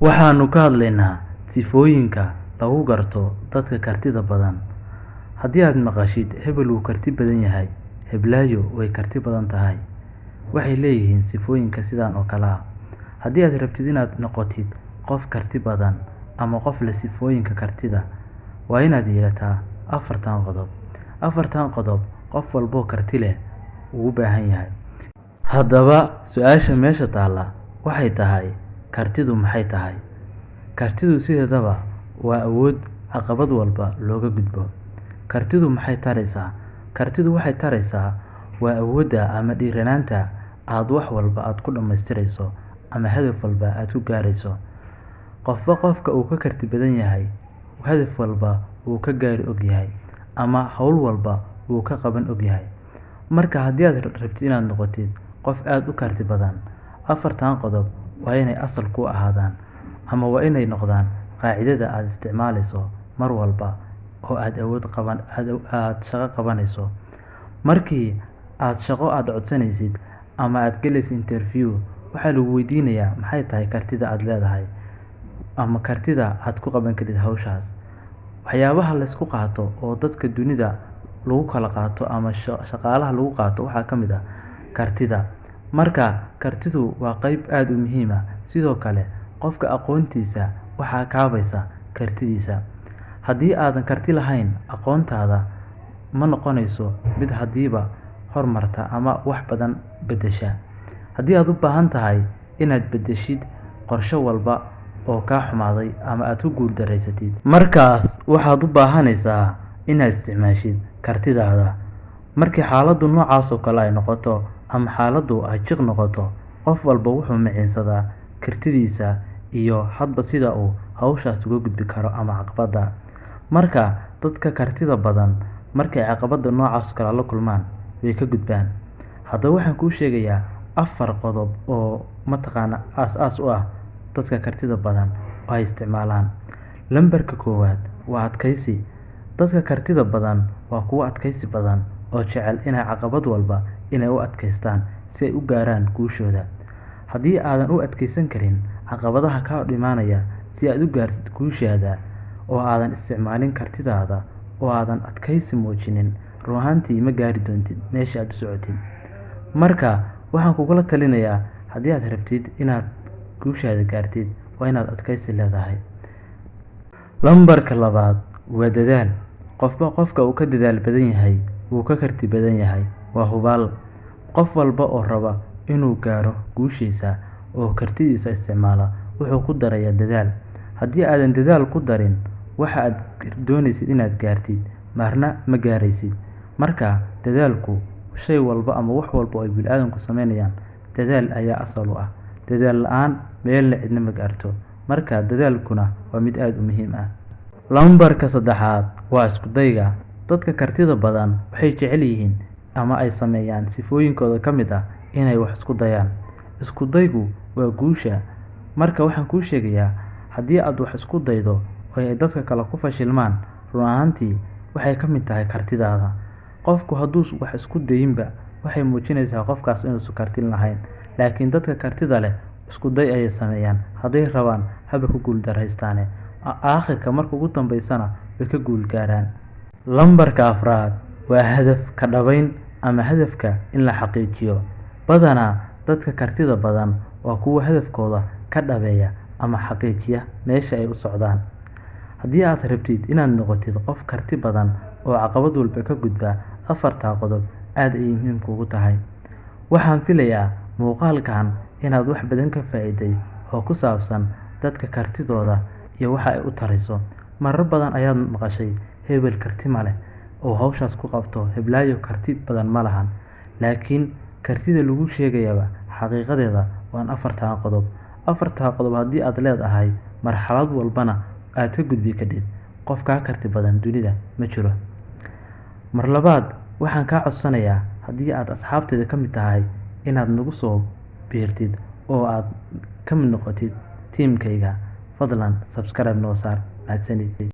Waxaanu ka hadlaynaa sifooyinka lagu garto dadka kartida badan. Haddii aad maqashid hebel wuu karti badan yahay, heblaayo way karti badan tahay, waxay leeyihiin sifooyinka sidan oo kale ah. Haddii aad rabtid inaad noqotid qof karti badan ama qof leh sifooyinka kartida, waa inaad yeelataa afartan qodob. Afartan qodob qof walbo karti leh uu u baahan yahay. Haddaba su-aasha meesha taalla waxay tahay, kartidu maxay tahay? Kartidu sideedaba waa awood caqabad walba looga gudbo. Kartidu maxay taraysaa? Kartidu waxay taraysaa waa awoodda ama dhiiranaanta aad wax walba aad ku dhammaystirayso ama hadaf walba aad ku gaarayso. Qofba qofka uu ka karti badan yahay, hadaf walba uu ka gaari og yahay ama hawl walba uu ka qaban og yahay. Marka haddii aad rabtid inaad noqotid qof aad u karti badan, afartan qodob waa inay asal ku ahaadaan ama waa inay noqdaan qaacidada aad isticmaalayso mar walba oo aad shaqo qabanayso. Markii aad shaqo codsanaysid ama aad galaysid interview, waxaa lagu weydiinayaa maxay tahay kartida aad leedahay ama kartida aad ku qaban kartid hawshaas. Waxyaabaha la isku qaato oo dadka dunida lagu kala qaato ama shaqaalaha lagu qaato waxaa ka mid ah kartida. Marka kartidu waa qayb aad u muhiim ah. Sidoo kale qofka aqoontiisa waxaa kaabaysa kartidiisa. Haddii aadan karti lahayn, aqoontaada ma noqonayso mid hadiiba horumarta ama wax badan beddesha. Haddii aad u baahan tahay inaad beddeshid qorshe walba oo kaa xumaaday ama aad ku guuldareysatid, markaas waxaad u baahanaysaa inaad isticmaashid kartidaada. Markii xaaladdu noocaas oo kale ay noqoto ama xaaladdu ay jiq noqoto, qof walba wuxuu micinsadaa kartidiisa iyo hadba sida uu hawshaas uga gudbi karo ama caqabadda. Marka dadka kartida badan markay caqabada noocaas oo kale la kulmaan, way ka gudbaan. Haddaba waxaan kuu sheegayaa afar qodob oo aas u ah dadka kartida badan oo ay isticmaalaan. Lambarka koowaad waa adkaysi. Dadka kartida badan waa kuwo adkaysi badan oo jecel inay caqabad walba inay u adkaystaan si ay u gaaraan guushooda. Haddii aadan u adkaysan karin caqabadaha ka hor imaanaya si aad u gaartid guushaada, oo aadan isticmaalin kartidaada, oo aadan adkaysi muujinin, run ahaantii ma gaari doontid meesha aad u socotid. Marka waxaan kugula talinayaa, haddii aad rabtid inaad guushaada gaartid, waa inaad adkaysi leedahay. Lambarka labaad waa dadaal. Qofba qofka uu ka dadaal badan yahay wuu ka karti badan yahay, waa hubaal. Qof walba oo raba inuu gaaro guushiisa oo kartidiisa isticmaala wuxuu ku darayaa dadaal. Haddii aadan dadaal ku darin waxa aad doonaysid inaad gaartid, marna ma gaaraysid. Marka dadaalku shay walba ama wax walba oo ay bini'aadamku sameynayaan, dadaal ayaa asal u ah. Dadaal la'aan meelna cidna ma gaarto. Marka dadaalkuna waa mid aad u muhiim ah. Lambarka saddexaad waa isku dayga. Dadka kartida badan waxay jecel yihiin ama ay sameeyaan sifooyinkooda ka mid ah inay wax isku dayaan. Isku daygu waa guusha. Marka waxaan kuu sheegayaa, haddii aad wax isku daydo oo ay dadka kale ku fashilmaan, run ahaantii waxay ka mid tahay kartidaada. Qofku hadduu wax isku dayinba, waxay muujinaysaa qofkaas inuusan karti lahayn. Laakiin dadka kartida leh isku day ayay sameeyaan, hadday rabaan haba ku guuldareystaane. Aakhirka marka ugu dambeysana way ka guul gaaraan. Lambarka afraad waa hadaf ka dhabayn ama hadafka in la xaqiijiyo. Badanaa dadka kartida badan waa kuwo hadafkooda ka dhabeeya ama xaqiijiya meesha ay u socdaan. Haddii aad rabtid inaad noqotid qof karti badan oo caqabad walba ka gudba, afarta qodob aad ayay muhiim kugu tahay. Waxaan filayaa muuqaalkan inaad wax badan ka faa'iiday oo ku saabsan dadka kartidooda iyo waxa ay u tarayso. Marar badan ayaad maqashay hebel karti ma leh oo hawshaas ku qabto, heblaayo karti badan ma lahan. Laakiin kartida lagu sheegayaba xaqiiqadeeda waa afartan qodob. Afarta qodob haddii aad leedahay, marxalad walbana aad ka gudbi kadib, qof kaa karti badan dunida ma jiro. Mar labaad waxaan kaa codsanayaa, haddii aad asxaabteeda ka mid tahay, inaad nagu soo biirtid oo aad ka mid noqotid tiimkayga. Fadlan subscribe noo saar. Mahadsanid.